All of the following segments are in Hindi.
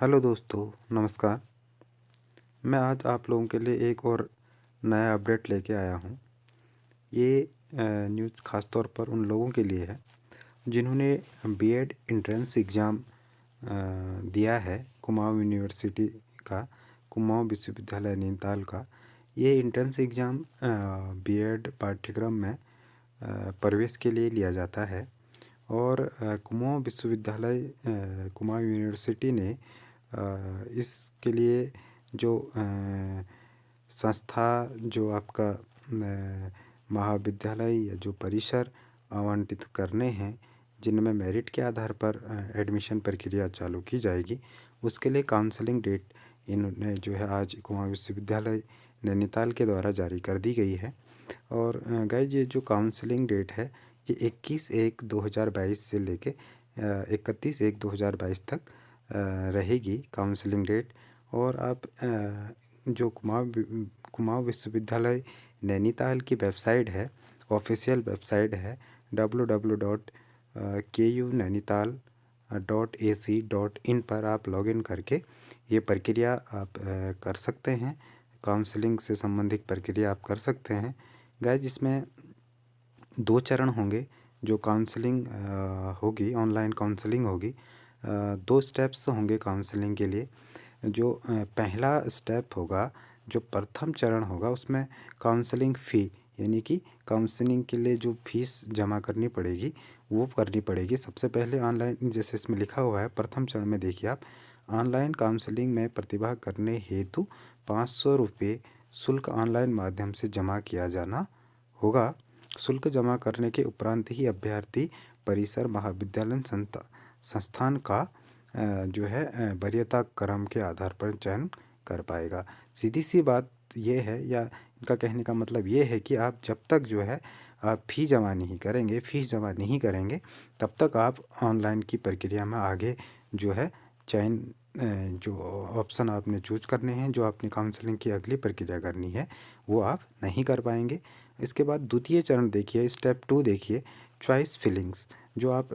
हेलो दोस्तों, नमस्कार। मैं आज आप लोगों के लिए एक और नया अपडेट लेके आया हूँ। ये न्यूज़ ख़ास तौर पर उन लोगों के लिए है जिन्होंने बीएड एंट्रेंस एग्ज़ाम दिया है कुमाऊँ यूनिवर्सिटी का, कुमाऊँ विश्वविद्यालय नैनीताल का। ये एंट्रेंस एग्ज़ाम बीएड पाठ्यक्रम में प्रवेश के लिए लिया जाता है और कुमाऊँ विश्वविद्यालय कुमाऊँ यूनिवर्सिटी ने इसके लिए जो संस्था जो आपका महाविद्यालय या जो परिसर आवंटित करने हैं जिनमें मेरिट के आधार पर एडमिशन प्रक्रिया चालू की जाएगी, उसके लिए काउंसलिंग डेट इन्होंने जो है आज कुमाऊँ विश्वविद्यालय नैनीताल के द्वारा जारी कर दी गई है। और गाइज ये जो काउंसलिंग डेट है ये 21/1/2022 से लेके 31/1/2022 तक रहेगी काउंसलिंग डेट। और आप जो कुमाऊँ विश्वविद्यालय नैनीताल की वेबसाइट है, ऑफिशियल वेबसाइट है www.kunainital.ac.in पर आप लॉगिन करके ये प्रक्रिया आप कर सकते हैं। काउंसलिंग से संबंधित प्रक्रिया आप कर सकते हैं। गाइज इसमें 2 चरण होंगे जो काउंसलिंग होगी, ऑनलाइन काउंसलिंग होगी। 2 स्टेप्स होंगे काउंसलिंग के लिए। जो पहला स्टेप होगा, जो प्रथम चरण होगा, उसमें काउंसलिंग फ़ी यानी कि काउंसलिंग के लिए जो फीस जमा करनी पड़ेगी वो करनी पड़ेगी। सबसे पहले ऑनलाइन, जैसे इसमें लिखा हुआ है प्रथम चरण में, देखिए आप, ऑनलाइन काउंसलिंग में प्रतिभाग करने हेतु 500 रुपये शुल्क ऑनलाइन माध्यम से जमा किया जाना होगा। शुल्क जमा करने के उपरांत ही अभ्यर्थी परिसर महाविद्यालय संस्थान का जो है वरीयता क्रम के आधार पर चयन कर पाएगा। सीधी सी बात ये है, या इनका कहने का मतलब ये है कि आप जब तक जो है आप फीस जमा नहीं करेंगे तब तक आप ऑनलाइन की प्रक्रिया में आगे जो है चयन जो ऑप्शन आपने चूज करने हैं, जो आपने काउंसलिंग की अगली प्रक्रिया करनी है, वो आप नहीं कर पाएंगे। इसके बाद द्वितीय चरण देखिए, स्टेप 2 देखिए, चॉइस फिलिंग्स। जो आप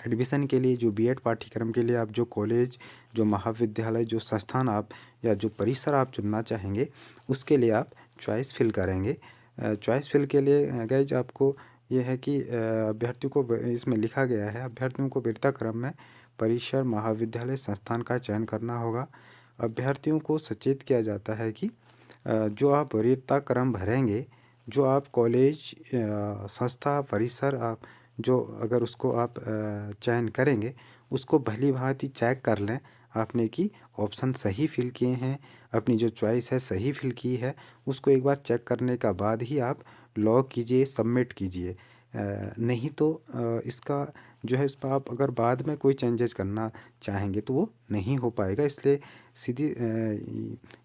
एडमिशन के लिए, जो बीएड पाठ्यक्रम के लिए आप जो कॉलेज, जो महाविद्यालय, जो संस्थान आप या जो परिसर आप चुनना चाहेंगे, उसके लिए आप चॉइस फिल करेंगे। चॉइस फिल के लिए गाइज आपको ये है कि अभ्यर्थियों को, इसमें लिखा गया है, अभ्यर्थियों को वरीयता क्रम में परिसर महाविद्यालय संस्थान का चयन करना होगा। अभ्यर्थियों को सचेत किया जाता है कि जो आप वरीयता क्रम भरेंगे, जो आप कॉलेज, संस्था, परिसर आप जो अगर उसको आप चयन करेंगे, उसको भली भांति चेक कर लें आपने कि ऑप्शन सही फिल किए हैं, अपनी जो चॉइस है सही फिल की है। उसको एक बार चेक करने का बाद ही आप लॉग कीजिए, सबमिट कीजिए। नहीं तो इसका जो है, इस पर आप अगर बाद में कोई चेंजेस करना चाहेंगे तो वो नहीं हो पाएगा। इसलिए सीधी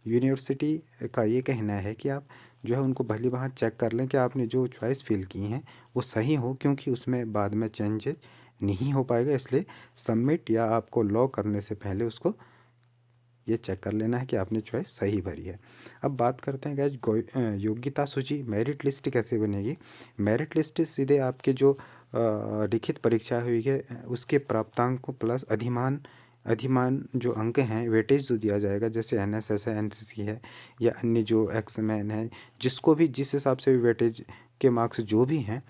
यूनिवर्सिटी का ये कहना है कि आप जो है उनको भली भांति चेक कर लें कि आपने जो चॉइस फिल की हैं वो सही हो, क्योंकि उसमें बाद में चेंजेस नहीं हो पाएगा। इसलिए सबमिट या आपको लॉग करने से पहले उसको ये चेक कर लेना है कि आपने चॉइस सही भरी है। अब बात करते हैं गाइज योग्यता सूची, मेरिट लिस्ट कैसे बनेगी। मेरिट लिस्ट सीधे आपके जो लिखित परीक्षा हुई है उसके प्राप्तांक को प्लस अधिमान जो अंक हैं, वेटेज जो दिया जाएगा, जैसे एनएसएस है, एनसीसी है, या अन्य जो एक्समैन है, जिसको भी जिस हिसाब से भी वेटेज के मार्क्स जो भी हैं,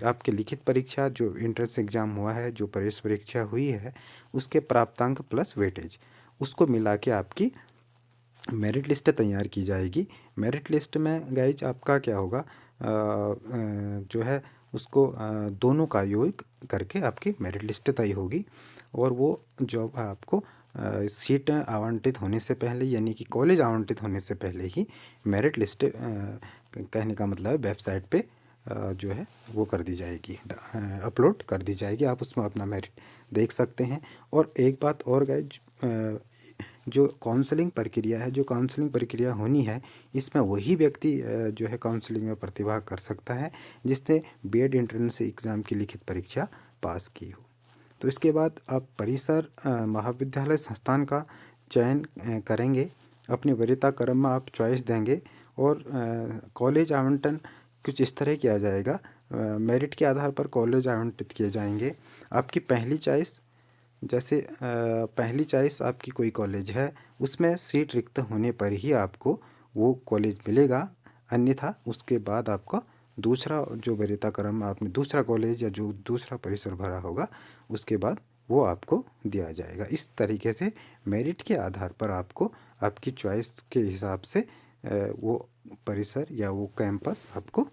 आपके लिखित परीक्षा जो एंट्रेंस एग्ज़ाम हुआ है, जो प्रवेश परीक्षा हुई है, उसके प्राप्तांक प्लस वेटेज, उसको मिला के आपकी मेरिट लिस्ट तैयार की जाएगी। मेरिट लिस्ट में गाइज आपका क्या होगा, जो है उसको दोनों का योग करके आपकी मेरिट लिस्ट तय होगी। और वो जॉब आपको सीट आवंटित होने से पहले, यानी कि कॉलेज आवंटित होने से पहले ही मेरिट लिस्ट, कहने का मतलब वेबसाइट पे जो है वो कर दी जाएगी, अपलोड कर दी जाएगी। आप उसमें अपना मेरिट देख सकते हैं। और एक बात और गाइज, जो काउंसलिंग प्रक्रिया है, जो काउंसलिंग प्रक्रिया होनी है, इसमें वही व्यक्ति जो है काउंसलिंग में प्रतिभाग कर सकता है जिसने बीएड एंट्रेंस एग्ज़ाम की लिखित परीक्षा पास की हो। तो इसके बाद आप परिसर महाविद्यालय संस्थान का चयन करेंगे, अपने वरीयता क्रम में आप चॉइस देंगे और कॉलेज आवंटन कुछ इस तरह किया जाएगा। मेरिट के आधार पर कॉलेज आवंटित किए जाएंगे। आपकी पहली चॉइस जैसे पहली चॉइस आपकी कोई कॉलेज है, उसमें सीट रिक्त होने पर ही आपको वो कॉलेज मिलेगा, अन्यथा उसके बाद आपका दूसरा जो वरीयता क्रम आपने दूसरा कॉलेज या जो दूसरा परिसर भरा होगा उसके बाद वो आपको दिया जाएगा। इस तरीके से मेरिट के आधार पर आपको आपकी चॉइस के हिसाब से वो परिसर या वो कैंपस आपको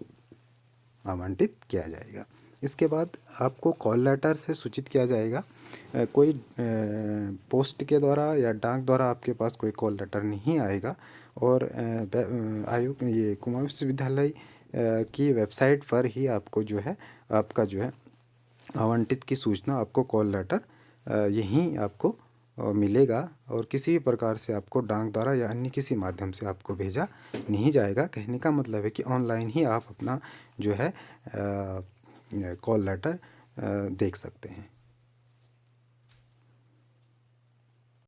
आवंटित किया जाएगा। इसके बाद आपको कॉल लेटर से सूचित किया जाएगा। कोई पोस्ट के द्वारा या डाक द्वारा आपके पास कोई कॉल लेटर नहीं आएगा और आयोग ये कुमाऊं विश्वविद्यालय की वेबसाइट पर ही आपको जो है आपका जो है आवंटित की सूचना आपको कॉल लेटर यहीं आपको मिलेगा और किसी भी प्रकार से आपको डाक द्वारा या अन्य किसी माध्यम से आपको भेजा नहीं जाएगा। कहने का मतलब है कि ऑनलाइन ही आप अपना जो है कॉल लेटर देख सकते हैं।